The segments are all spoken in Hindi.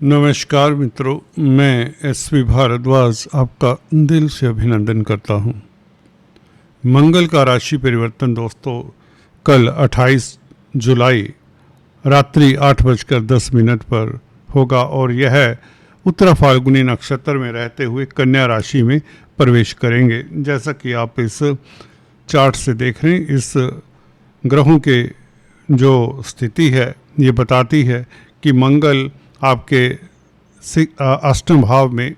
नमस्कार मित्रों, मैं एसपी भारद्वाज आपका दिल से अभिनंदन करता हूं। मंगल का राशि परिवर्तन दोस्तों कल 28 जुलाई रात्रि 8:10 पर होगा और यह उत्तरा फाल्गुनी नक्षत्र में रहते हुए कन्या राशि में प्रवेश करेंगे। जैसा कि आप इस चार्ट से देख रहे हैं, इस ग्रहों के जो स्थिति है ये बताती है कि मंगल आपके अष्टम भाव में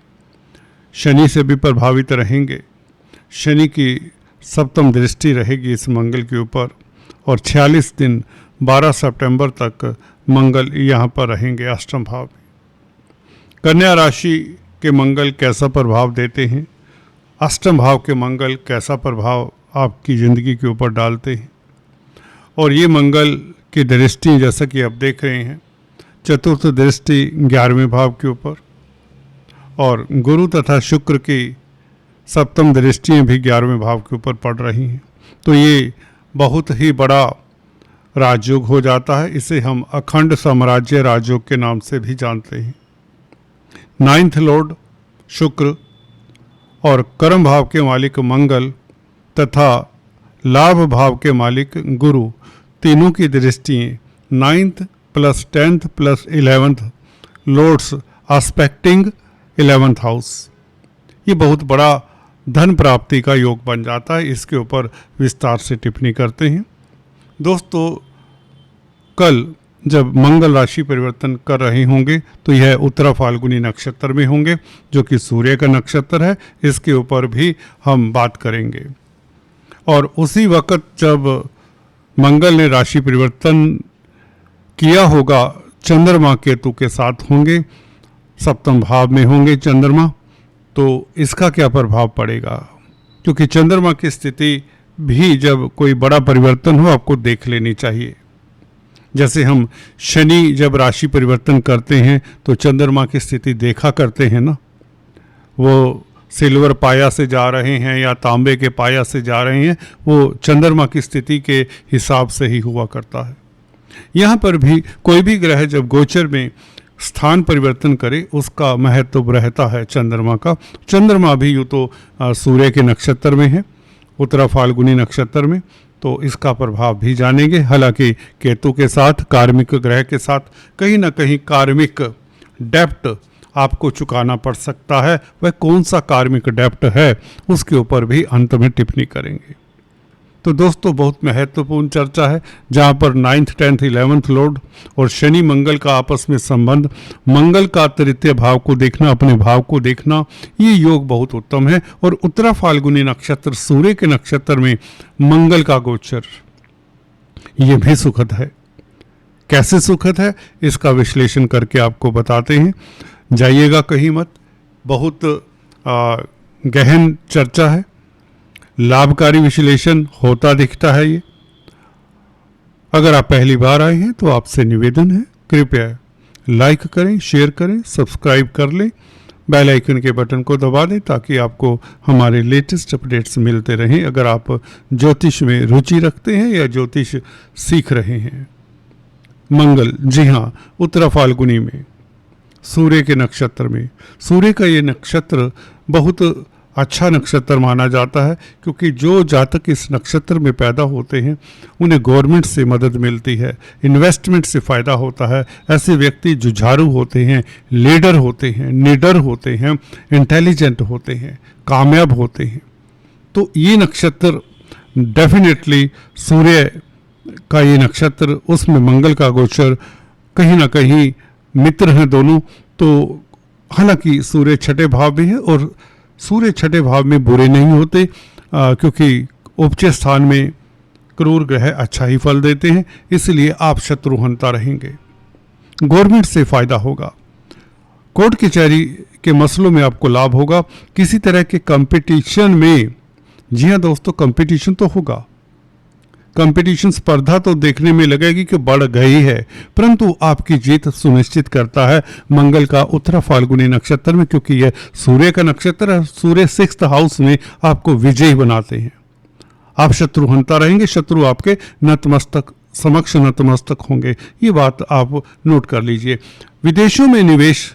शनि से भी प्रभावित रहेंगे। शनि की सप्तम दृष्टि रहेगी इस मंगल के ऊपर और 46 दिन 12 सितंबर तक मंगल यहाँ पर रहेंगे अष्टम भाव में। कन्या राशि के मंगल कैसा प्रभाव देते हैं, अष्टम भाव के मंगल कैसा प्रभाव आपकी ज़िंदगी के ऊपर डालते हैं, और ये मंगल की दृष्टि जैसा कि आप देख रहे हैं, चतुर्थ दृष्टि 11वें भाव के ऊपर और गुरु तथा शुक्र की सप्तम दृष्टियाँ भी 11वें भाव के ऊपर पड़ रही हैं। तो ये बहुत ही बड़ा राजयोग हो जाता है। इसे हम अखंड साम्राज्य राजयोग के नाम से भी जानते हैं। 9th लॉर्ड शुक्र और कर्म भाव के मालिक मंगल तथा लाभ भाव के मालिक गुरु तीनों की दृष्टियाँ 9th + 10th + 11th Lord's expecting 11th house, ये बहुत बड़ा धन प्राप्ति का योग बन जाता है। इसके ऊपर विस्तार से टिप्पणी करते हैं। दोस्तों कल जब मंगल राशि परिवर्तन कर रहे होंगे तो यह उत्तरा फाल्गुनी नक्षत्र में होंगे जो कि सूर्य का नक्षत्र है। इसके ऊपर भी हम बात करेंगे। और उसी वक्त जब मंगल ने राशि परिवर्तन किया होगा, चंद्रमा केतु के साथ होंगे, सप्तम भाव में होंगे चंद्रमा, तो इसका क्या प्रभाव पड़ेगा, क्योंकि चंद्रमा की स्थिति भी जब कोई बड़ा परिवर्तन हो आपको देख लेनी चाहिए। जैसे हम शनि जब राशि परिवर्तन करते हैं तो चंद्रमा की स्थिति देखा करते हैं ना, वो सिल्वर पाया से जा रहे हैं या तांबे के पाया से जा रहे हैं, वो चंद्रमा की स्थिति के हिसाब से ही हुआ करता है। यहाँ पर भी कोई भी ग्रह जब गोचर में स्थान परिवर्तन करे उसका महत्व रहता है चंद्रमा का। चंद्रमा भी यूँ तो सूर्य के नक्षत्र में है, उत्तरा फाल्गुनी नक्षत्र में, तो इसका प्रभाव भी जानेंगे। हालांकि केतु के साथ, कार्मिक ग्रह के साथ कहीं ना कहीं कार्मिक डेप्ट आपको चुकाना पड़ सकता है। वह कौन सा कार्मिक डेप्ट है उसके ऊपर भी अंत में टिप्पणी करेंगे। तो दोस्तों बहुत महत्वपूर्ण चर्चा है जहाँ पर 9th 10th 11th लॉर्ड और शनि मंगल का आपस में संबंध, मंगल का तृतीय भाव को देखना, अपने भाव को देखना, ये योग बहुत उत्तम है। और उत्तरा फाल्गुनी नक्षत्र सूर्य के नक्षत्र में मंगल का गोचर ये भी सुखद है। कैसे सुखद है इसका विश्लेषण करके आपको बताते हैं। जाइएगा कहीं मत, बहुत गहन चर्चा है, लाभकारी विश्लेषण होता दिखता है ये। अगर आप पहली बार आए हैं तो आपसे निवेदन है, कृपया लाइक करें, शेयर करें, सब्सक्राइब कर लें, बेल आइकन के बटन को दबा दें ताकि आपको हमारे लेटेस्ट अपडेट्स मिलते रहें। अगर आप ज्योतिष में रुचि रखते हैं या ज्योतिष सीख रहे हैं। मंगल, जी हाँ, उत्तरा फाल्गुनी में सूर्य के नक्षत्र में, सूर्य का ये नक्षत्र बहुत अच्छा नक्षत्र माना जाता है क्योंकि जो जातक इस नक्षत्र में पैदा होते हैं उन्हें गवर्नमेंट से मदद मिलती है, इन्वेस्टमेंट से फ़ायदा होता है। ऐसे व्यक्ति जुझारू होते हैं, लीडर होते हैं, निडर होते हैं, इंटेलिजेंट होते हैं, कामयाब होते हैं। तो ये नक्षत्र डेफिनेटली सूर्य का ये नक्षत्र, उसमें मंगल का गोचर, कहीं ना कहीं मित्र हैं दोनों। तो हालांकि सूर्य छठे भाव भी है और सूर्य छठे भाव में बुरे नहीं होते क्योंकि उपचय स्थान में क्रूर ग्रह अच्छा ही फल देते हैं, इसलिए आप शत्रुहंता रहेंगे। गवर्नमेंट से फ़ायदा होगा, कोर्ट कचहरी के मसलों में आपको लाभ होगा। किसी तरह के कंपटीशन में, जी हाँ दोस्तों, कंपटीशन तो होगा, कंपटीशन स्पर्धा तो देखने में लगेगी कि बढ़ गई है, परंतु आपकी जीत सुनिश्चित करता है मंगल का उत्तरा फाल्गुनी नक्षत्र में, क्योंकि यह सूर्य का नक्षत्र है। सूर्य 6th हाउस में आपको विजयी बनाते हैं। आप शत्रुहंता रहेंगे, शत्रु आपके नतमस्तक समक्ष नतमस्तक होंगे। ये बात आप नोट कर लीजिए। विदेशों में निवेश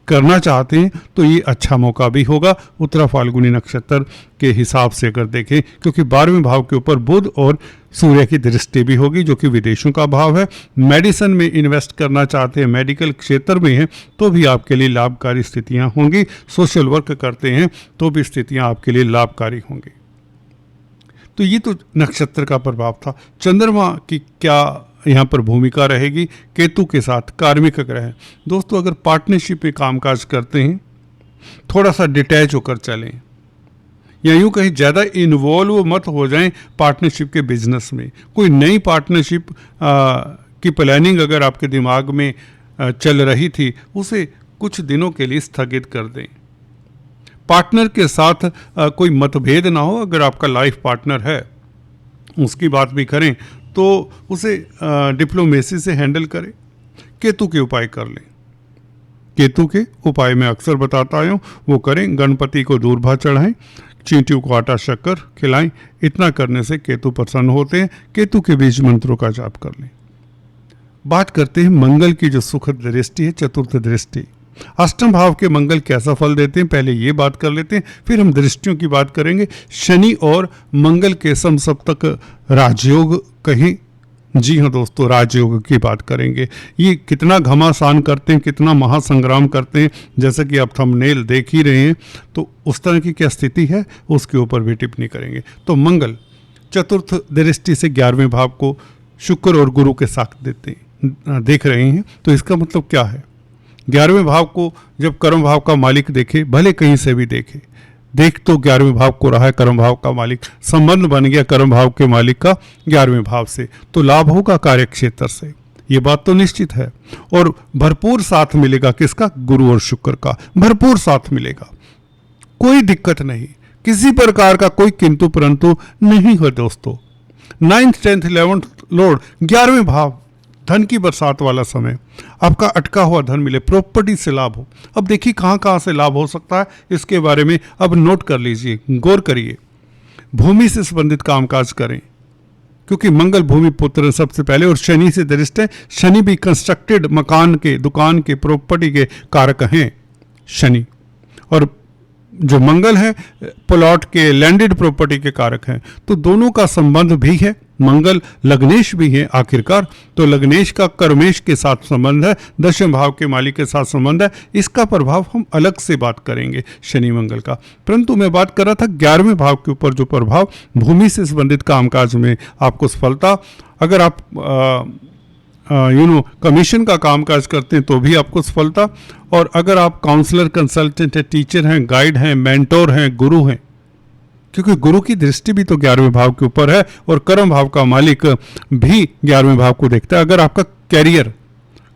करना चाहते हैं तो ये अच्छा मौका भी होगा उत्तरा फाल्गुनी नक्षत्र के हिसाब से अगर देखें, क्योंकि 12वें भाव के ऊपर बुध और सूर्य की दृष्टि भी होगी जो कि विदेशों का भाव है। मेडिसिन में इन्वेस्ट करना चाहते हैं, मेडिकल क्षेत्र में हैं तो भी आपके लिए लाभकारी स्थितियां होंगी। सोशल वर्क करते हैं तो भी स्थितियां आपके लिए लाभकारी होंगी। तो ये तो नक्षत्र का प्रभाव था। चंद्रमा की क्या यहाँ पर भूमिका रहेगी? केतु के साथ कार्मिक ग्रह। दोस्तों, अगर पार्टनरशिप में कामकाज करते हैं थोड़ा सा डिटैच होकर चलें, या यूँ कहीं ज़्यादा इन्वॉल्व मत हो जाएं पार्टनरशिप के बिजनेस में। कोई नई पार्टनरशिप की प्लानिंग अगर आपके दिमाग में चल रही थी उसे कुछ दिनों के लिए स्थगित कर दें। पार्टनर के साथ कोई मतभेद ना हो। अगर आपका लाइफ पार्टनर है उसकी बात भी करें तो उसे डिप्लोमेसी से हैंडल करें। केतु के उपाय कर लें। केतु के उपाय मैं अक्सर बताता आया हूँ, वो करें। गणपति को दूर भा चढ़ाएं, चींटियों को आटा शक्कर खिलाएं। इतना करने से केतु प्रसन्न होते हैं। केतु के बीज मंत्रों का जाप कर लें। बात करते हैं मंगल की जो सुखद दृष्टि है, चतुर्थ दृष्टि। अष्टम भाव के मंगल कैसा फल देते हैं पहले ये बात कर लेते हैं, फिर हम दृष्टियों की बात करेंगे। शनि और मंगल के समसप्तक राजयोग कहीं, जी हाँ दोस्तों, राजयोग की बात करेंगे। ये कितना घमासान करते हैं, कितना महासंग्राम करते हैं, जैसा कि आप थंबनेल देख ही रहे हैं। तो उस तरह की क्या स्थिति है उसके ऊपर भी टिप्पणी करेंगे। तो मंगल चतुर्थ दृष्टि से 11वें भाव को शुक्र और गुरु के साथ देख रहे हैं। तो इसका मतलब क्या है? 11वें भाव को जब कर्म भाव का मालिक देखे, भले कहीं से भी देख तो 11वें भाव को रहा है कर्म भाव का मालिक, संबंध बन गया कर्म भाव के मालिक का 11वें भाव से, तो लाभ होगा कार्य क्षेत्र से, ये बात तो निश्चित है। और भरपूर साथ मिलेगा किसका? गुरु और शुक्र का भरपूर साथ मिलेगा। कोई दिक्कत नहीं, किसी प्रकार का कोई किंतु परंतु नहीं है दोस्तों। 9th 10th 11th लॉर्ड 11वें भाव, धन की बरसात वाला समय, आपका अटका हुआ धन मिले, प्रॉपर्टी से लाभ हो। अब देखिए कहाँ कहाँ से लाभ हो सकता है इसके बारे में अब नोट कर लीजिए, गौर करिए। भूमि से संबंधित कामकाज करें क्योंकि मंगल भूमि पुत्र सबसे पहले, और शनि से दृष्ट है। शनि भी कंस्ट्रक्टेड मकान के, दुकान के, प्रॉपर्टी के कारक हैं शनि, और जो मंगल है प्लॉट के, लैंडेड प्रॉपर्टी के कारक हैं। तो दोनों का संबंध भी है। मंगल लग्नेश भी है आखिरकार, तो लग्नेश का कर्मेश के साथ संबंध है, 10वें भाव के मालिक के साथ संबंध है। इसका प्रभाव हम अलग से बात करेंगे शनि मंगल का, परंतु मैं बात कर रहा था 11वें भाव के ऊपर जो प्रभाव, भूमि से संबंधित कामकाज में आपको सफलता। अगर आप कमीशन का कामकाज करते हैं तो भी आपको सफलता, और अगर आप काउंसलर, कंसल्टेंट हैं, टीचर हैं, गाइड हैं, मेंटोर हैं, गुरु हैं, क्योंकि गुरु की दृष्टि भी तो 11वें भाव के ऊपर है और कर्म भाव का मालिक भी 11वें भाव को देखता है। अगर आपका कैरियर,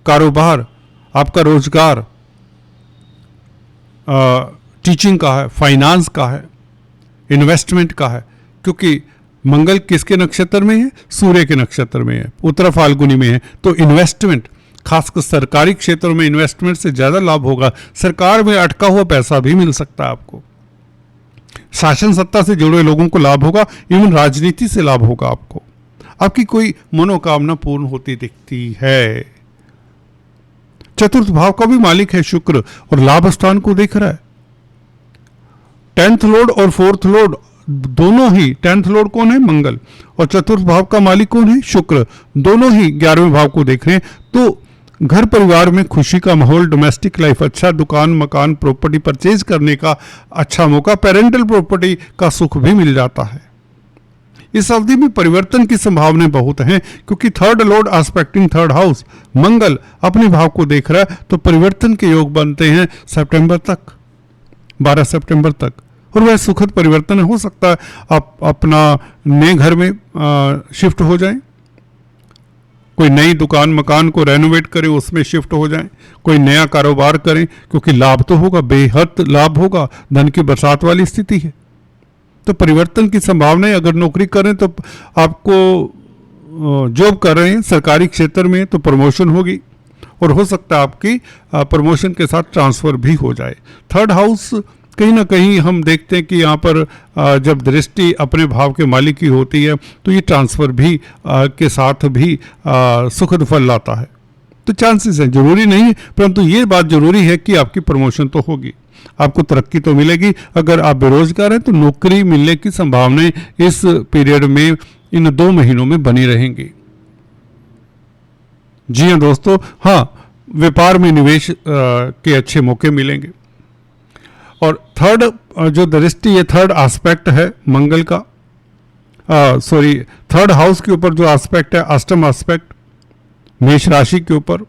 कारोबार, आपका रोजगार टीचिंग का है, फाइनेंस का है, इन्वेस्टमेंट का है, क्योंकि मंगल किसके नक्षत्र में है? सूर्य के नक्षत्र में है, उत्तरा फाल्गुनी में है। तो इन्वेस्टमेंट, खासकर सरकारी क्षेत्रों में इन्वेस्टमेंट से ज़्यादा लाभ होगा। सरकार में अटका हुआ पैसा भी मिल सकता है आपको। शासन सत्ता से जुड़े लोगों को लाभ होगा, इवन राजनीति से लाभ होगा आपको। आपकी कोई मनोकामना पूर्ण होती दिखती है। चतुर्थ भाव का भी मालिक है शुक्र और लाभ स्थान को देख रहा है। 10th लॉर्ड और 4th लॉर्ड दोनों ही, 10th लॉर्ड कौन है? मंगल, और चतुर्थ भाव का मालिक कौन है? शुक्र। दोनों ही 11वें भाव को देख रहे हैं। तो घर परिवार में खुशी का माहौल, डोमेस्टिक लाइफ अच्छा, दुकान, मकान, प्रॉपर्टी परचेज करने का अच्छा मौका, पेरेंटल प्रॉपर्टी का सुख भी मिल जाता है। इस अवधि में परिवर्तन की संभावनाएं बहुत हैं क्योंकि 3rd Lord expecting 3rd house, मंगल अपने भाव को देख रहा है। तो परिवर्तन के योग बनते हैं सितंबर तक, 12 सितंबर तक, और वह सुखद परिवर्तन हो सकता है। आप अपना नए घर में शिफ्ट हो जाएं, कोई नई दुकान, मकान को रेनोवेट करें, उसमें शिफ्ट हो जाएं, कोई नया कारोबार करें, क्योंकि लाभ तो होगा, बेहद लाभ होगा, धन की बरसात वाली स्थिति है। तो परिवर्तन की संभावनाएं, अगर नौकरी करें तो आपको, जॉब कर रहे हैं सरकारी क्षेत्र में तो प्रमोशन होगी, और हो सकता है आपकी प्रमोशन के साथ ट्रांसफर भी हो जाए। 3rd हाउस कहीं ना कहीं हम देखते हैं कि यहाँ पर जब दृष्टि अपने भाव के मालिक की होती है तो ये ट्रांसफ़र भी के साथ भी सुखद फल लाता है। तो चांसेस हैं, जरूरी नहीं, परंतु ये बात जरूरी है कि आपकी प्रमोशन तो होगी, आपको तरक्की तो मिलेगी। अगर आप बेरोजगार हैं तो नौकरी मिलने की संभावनाएं इस पीरियड में, इन 2 महीनों में बनी रहेंगी। जी हाँ दोस्तों, हाँ, व्यापार में निवेश के अच्छे मौके मिलेंगे। और थर्ड जो दृष्टि, ये थर्ड एस्पेक्ट है मंगल का, थर्ड हाउस के ऊपर जो एस्पेक्ट है, अष्टम एस्पेक्ट मेष राशि के ऊपर।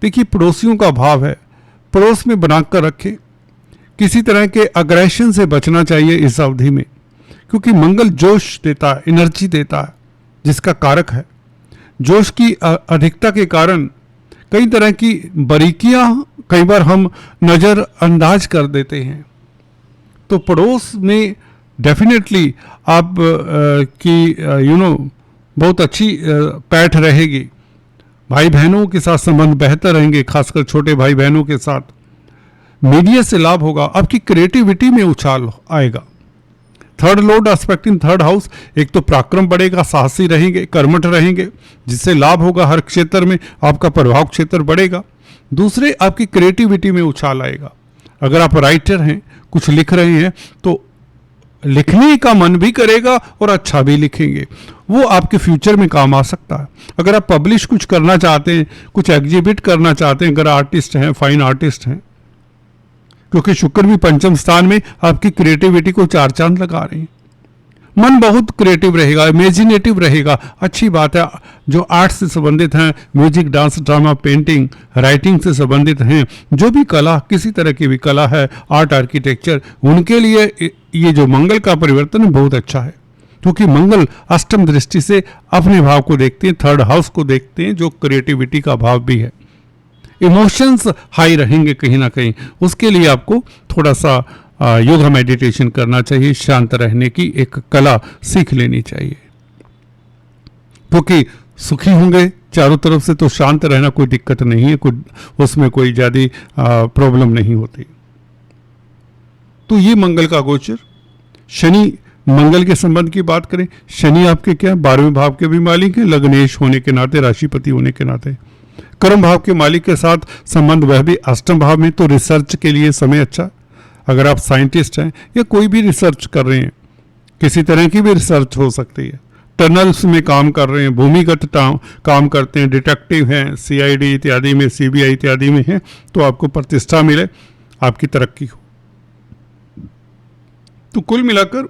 देखिए, पड़ोसियों का भाव है, पड़ोस में बनाकर रखें। किसी तरह के अग्रेशन से बचना चाहिए इस अवधि में, क्योंकि मंगल जोश देता है, एनर्जी देता है, जिसका कारक है। जोश की अधिकता के कारण कई तरह की बारीकियां कई बार हम नज़रअंदाज कर देते हैं। तो पड़ोस में डेफिनेटली आप की बहुत अच्छी पैठ रहेगी। भाई बहनों के साथ संबंध बेहतर रहेंगे, खासकर छोटे भाई बहनों के साथ। मीडिया से लाभ होगा, आपकी क्रिएटिविटी में उछाल आएगा। Third Lord aspect in third house, एक तो पराक्रम बढ़ेगा, साहसी रहेंगे, कर्मठ रहेंगे, जिससे लाभ होगा हर क्षेत्र में, आपका प्रभाव क्षेत्र बढ़ेगा। दूसरे, आपकी क्रिएटिविटी में उछाल आएगा। अगर आप राइटर हैं, कुछ लिख रहे हैं, तो लिखने का मन भी करेगा और अच्छा भी लिखेंगे, वो आपके फ्यूचर में काम आ सकता है। अगर आप पब्लिश कुछ करना चाहते हैं, कुछ एग्जिबिट करना चाहते हैं, अगर आर्टिस्ट हैं, फाइन आर्टिस्ट हैं, क्योंकि शुक्र भी पंचम स्थान में आपकी क्रिएटिविटी को 4 चांद लगा रहे हैं। मन बहुत क्रिएटिव रहेगा, इमेजिनेटिव रहेगा, अच्छी बात है। जो आर्ट से संबंधित हैं, music, dance, drama, painting, writing से संबंधित हैं, जो भी कला, किसी तरह की भी कला है, आर्ट, आर्किटेक्चर, उनके लिए ये जो मंगल का परिवर्तन है बहुत अच्छा है, क्योंकि मंगल अष्टम दृष्टि से अपने भाव को देखते हैं, थर्ड हाउस को देखते हैं, जो क्रिएटिविटी का भाव भी है। इमोशंस हाई रहेंगे कहीं ना कहीं, उसके लिए आपको थोड़ा सा योगा मेडिटेशन करना चाहिए, शांत रहने की एक कला सीख लेनी चाहिए, क्योंकि सुखी होंगे चारों तरफ से तो शांत रहना कोई दिक्कत नहीं है, उसमें कोई ज़्यादा प्रॉब्लम नहीं होती। तो ये मंगल का गोचर। शनि, मंगल के संबंध की बात करें, शनि आपके क्या 12वें भाव के भी मालिक हैं, लग्नेश होने के नाते, राशिपति होने के नाते। कर्म भाव के मालिक के साथ संबंध वह भी अष्टम भाव में, तो रिसर्च के लिए समय अच्छा। अगर आप साइंटिस्ट हैं या कोई भी रिसर्च कर रहे हैं, किसी तरह की भी रिसर्च हो सकती है, टनल्स में काम कर रहे हैं, भूमिगत काम करते हैं, डिटेक्टिव हैं, सीआईडी इत्यादि में, सीबीआई इत्यादि में हैं, तो आपको प्रतिष्ठा मिले, आपकी तरक्की हो। तो कुल मिलाकर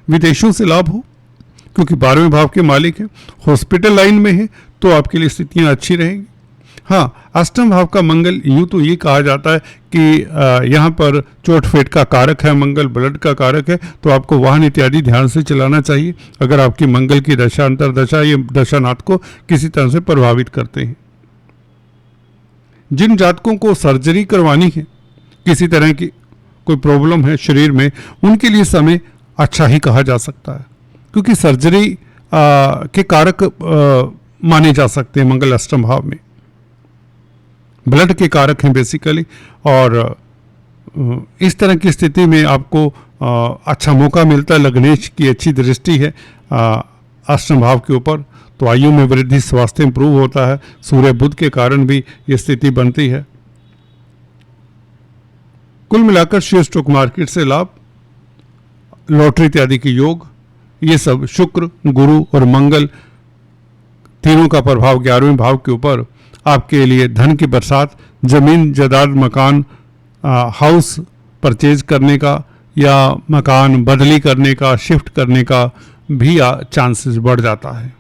विदेशों से लाभ हो, क्योंकि 12वें भाव के मालिक हैं। हॉस्पिटल लाइन में है तो आपके लिए स्थितियां अच्छी रहेंगी। हाँ, अष्टम भाव का मंगल, यूँ तो ये कहा जाता है कि यहाँ पर चोट फेट का कारक है मंगल, ब्लड का कारक है, तो आपको वाहन इत्यादि ध्यान से चलाना चाहिए अगर आपकी मंगल की दशा, अंतरदशा, ये दशानाथ को किसी तरह से प्रभावित करते हैं। जिन जातकों को सर्जरी करवानी है, किसी तरह की कोई प्रॉब्लम है शरीर में, उनके लिए समय अच्छा ही कहा जा सकता है, क्योंकि सर्जरी के कारक माने जा सकते हैं मंगल अष्टम भाव में। ब्लड के कारक हैं बेसिकली, और इस तरह की स्थिति में आपको अच्छा मौका मिलता है। लग्नेश की अच्छी दृष्टि है अष्टम भाव के ऊपर, तो आयु में वृद्धि, स्वास्थ्य इंप्रूव होता है। सूर्य बुध के कारण भी ये स्थिति बनती है। कुल मिलाकर शेयर स्टॉक मार्केट से लाभ, लॉटरी इत्यादि के योग, ये सब शुक्र, गुरु और मंगल तीनों का प्रभाव 11वें भाव के ऊपर आपके लिए धन की बरसात, जमीन जायदाद, मकान, हाउस परचेज करने का या मकान बदली करने का, शिफ्ट करने का भी चांसेस बढ़ जाता है।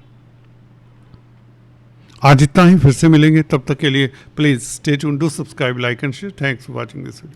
आज इतना ही, फिर से मिलेंगे, तब तक के लिए please stay tuned, do subscribe, like and share. Thanks for watching this video.